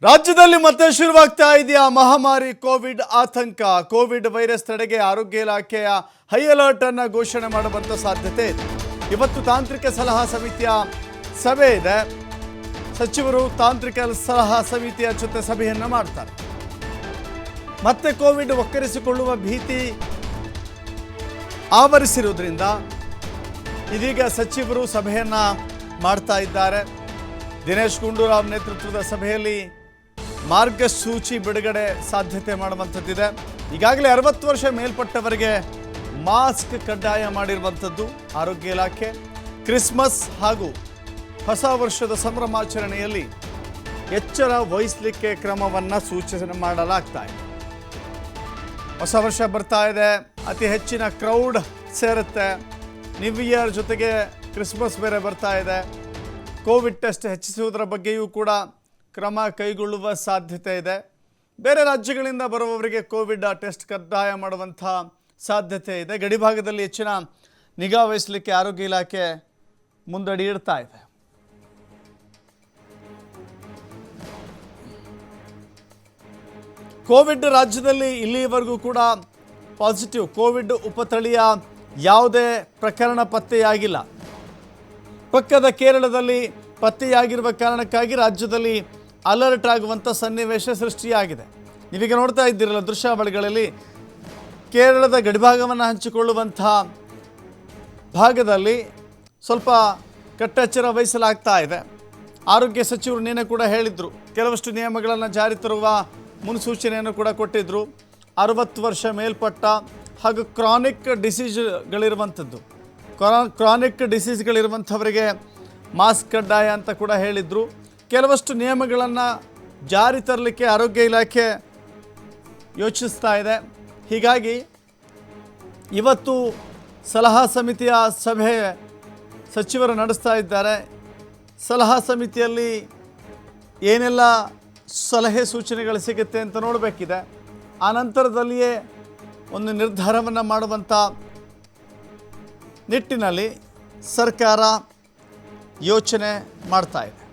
ರಾಜ್ಯದಲ್ಲಿ ಮತ್ತೆ ಶುರುವಾಗ್ತಾ ಇದೆಯಾ ಮಹಾಮಾರಿ ಕೋವಿಡ್ ಆತಂಕ. ಕೋವಿಡ್ ವೈರಸ್ ತಡೆಗೆ ಆರೋಗ್ಯ ಇಲಾಖೆಯ ಹೈ ಅಲರ್ಟ್ ಅನ್ನು ಘೋಷಣೆ ಮಾಡುವಂತ ಸಾಧ್ಯತೆ ಇದೆ. ಇವತ್ತು ತಾಂತ್ರಿಕ ಸಲಹಾ ಸಮಿತಿಯ ಸಭೆ ಇದೆ. ಸಚಿವರು ತಾಂತ್ರಿಕ ಸಲಹಾ ಸಮಿತಿಯ ಜೊತೆ ಸಭೆಯನ್ನು ಮಾಡ್ತಾರೆ. ಮತ್ತೆ ಕೋವಿಡ್ ಒಕ್ಕರಿಸಿಕೊಳ್ಳುವ ಭೀತಿ ಆವರಿಸಿರುವುದರಿಂದ ಇದೀಗ ಸಚಿವರು ಸಭೆಯನ್ನ ಮಾಡ್ತಾ ಇದ್ದಾರೆ. ದಿನೇಶ್ ಗುಂಡೂರಾವ್ ನೇತೃತ್ವದ ಸಭೆಯಲ್ಲಿ ಮಾರ್ಗಸೂಚಿ ಬಿಡುಗಡೆ ಸಾಧ್ಯತೆ ಮಾಡುವಂಥದ್ದಿದೆ. ಈಗಾಗಲೇ 60 ವರ್ಷ ಮೇಲ್ಪಟ್ಟವರಿಗೆ ಮಾಸ್ಕ್ ಕಡ್ಡಾಯ ಮಾಡಿರುವಂಥದ್ದು ಆರೋಗ್ಯ ಇಲಾಖೆ. ಕ್ರಿಸ್ಮಸ್ ಹಾಗೂ ಹೊಸ ವರ್ಷದ ಸಂಭ್ರಮಾಚರಣೆಯಲ್ಲಿ ಎಚ್ಚರ ವಹಿಸಲಿಕ್ಕೆ ಕ್ರಮವನ್ನು ಸೂಚನೆ ಮಾಡಲಾಗ್ತಾ ಇದೆ. ಹೊಸ ವರ್ಷ ಬರ್ತಾ ಇದೆ, ಅತಿ ಹೆಚ್ಚಿನ ಕ್ರೌಡ್ ಸೇರುತ್ತೆ. ನ್ಯೂ ಇಯರ್ ಜೊತೆಗೆ ಕ್ರಿಸ್ಮಸ್ ಬೇರೆ ಬರ್ತಾ ಇದೆ. ಕೋವಿಡ್ ಟೆಸ್ಟ್ ಹೆಚ್ಚಿಸುವುದರ ಬಗ್ಗೆಯೂ ಕೂಡ ಕ್ರಮ ಕೈಗೊಳ್ಳುವ ಸಾಧ್ಯತೆ ಇದೆ. ಬೇರೆ ರಾಜ್ಯಗಳಿಂದ ಬರುವವರಿಗೆ ಕೋವಿಡ್ ಟೆಸ್ಟ್ ಕಡ್ಡಾಯ ಮಾಡುವಂಥ ಸಾಧ್ಯತೆ ಇದೆ. ಗಡಿಭಾಗದಲ್ಲಿ ಹೆಚ್ಚಿನ ನಿಗಾ ವಹಿಸಲಿಕ್ಕೆ ಆರೋಗ್ಯ ಇಲಾಖೆ ಮುಂದಡಿ ಇಡ್ತಾ ಇದೆ. ಕೋವಿಡ್ ರಾಜ್ಯದಲ್ಲಿ ಇಲ್ಲಿಯವರೆಗೂ ಕೂಡ ಪಾಸಿಟಿವ್ ಕೋವಿಡ್ ಉಪತಳಿಯ ಯಾವುದೇ ಪ್ರಕರಣ ಪತ್ತೆಯಾಗಿಲ್ಲ. ಪಕ್ಕದ ಕೇರಳದಲ್ಲಿ ಪತ್ತೆಯಾಗಿರುವ ಕಾರಣಕ್ಕಾಗಿ ರಾಜ್ಯದಲ್ಲಿ ಅಲರ್ಟ್ ಆಗುವಂಥ ಸನ್ನಿವೇಶ ಸೃಷ್ಟಿಯಾಗಿದೆ. ನೀವೀಗ ನೋಡ್ತಾ ಇದ್ದೀರಲ್ಲ ದೃಶ್ಯಾವಳಿಗಳಲ್ಲಿ, ಕೇರಳದ ಗಡಿಭಾಗವನ್ನು ಹಂಚಿಕೊಳ್ಳುವಂಥ ಭಾಗದಲ್ಲಿ ಸ್ವಲ್ಪ ಕಟ್ಟೆಚ್ಚರ ವಹಿಸಲಾಗ್ತಾ ಇದೆ. ಆರೋಗ್ಯ ಸಚಿವರು ನಿನ್ನೆ ಕೂಡ ಹೇಳಿದರು, ಕೆಲವಷ್ಟು ನಿಯಮಗಳನ್ನು ಜಾರಿ ತರುವ ಮುನ್ಸೂಚನೆಯನ್ನು ಕೂಡ ಕೊಟ್ಟಿದ್ದರು. 60 ವರ್ಷ ಮೇಲ್ಪಟ್ಟ ಹಾಗೂ ಕ್ರಾನಿಕ್ ಡಿಸೀಸ್ಗಳಿರುವಂಥದ್ದು, ಕ್ರಾನಿಕ್ ಡಿಸೀಸ್ಗಳಿರುವಂಥವರಿಗೆ ಮಾಸ್ಕ್ ಕಡ್ಡಾಯ ಅಂತ ಕೂಡ ಹೇಳಿದರು. ಕೆಲವಷ್ಟು ನಿಯಮಗಳನ್ನು ಜಾರಿ ತರಲಿಕ್ಕೆ ಆರೋಗ್ಯ ಇಲಾಖೆ ಯೋಚಿಸ್ತಾ ಇದೆ. ಹೀಗಾಗಿ ಇವತ್ತು ಸಲಹಾ ಸಮಿತಿಯ ಸಭೆ ಸಚಿವರು ನಡೆಸ್ತಾ ಇದ್ದಾರೆ. ಸಲಹಾ ಸಮಿತಿಯಲ್ಲಿ ಏನೆಲ್ಲ ಸಲಹೆ ಸೂಚನೆಗಳು ಸಿಗುತ್ತೆ ಅಂತ ನೋಡಬೇಕಿದೆ. ಆ ನಂತರದಲ್ಲಿಯೇ ಒಂದು ನಿರ್ಧಾರವನ್ನು ಮಾಡುವಂಥ ನಿಟ್ಟಿನಲ್ಲಿ ಸರ್ಕಾರ ಯೋಚನೆ ಮಾಡ್ತಾ ಇದೆ.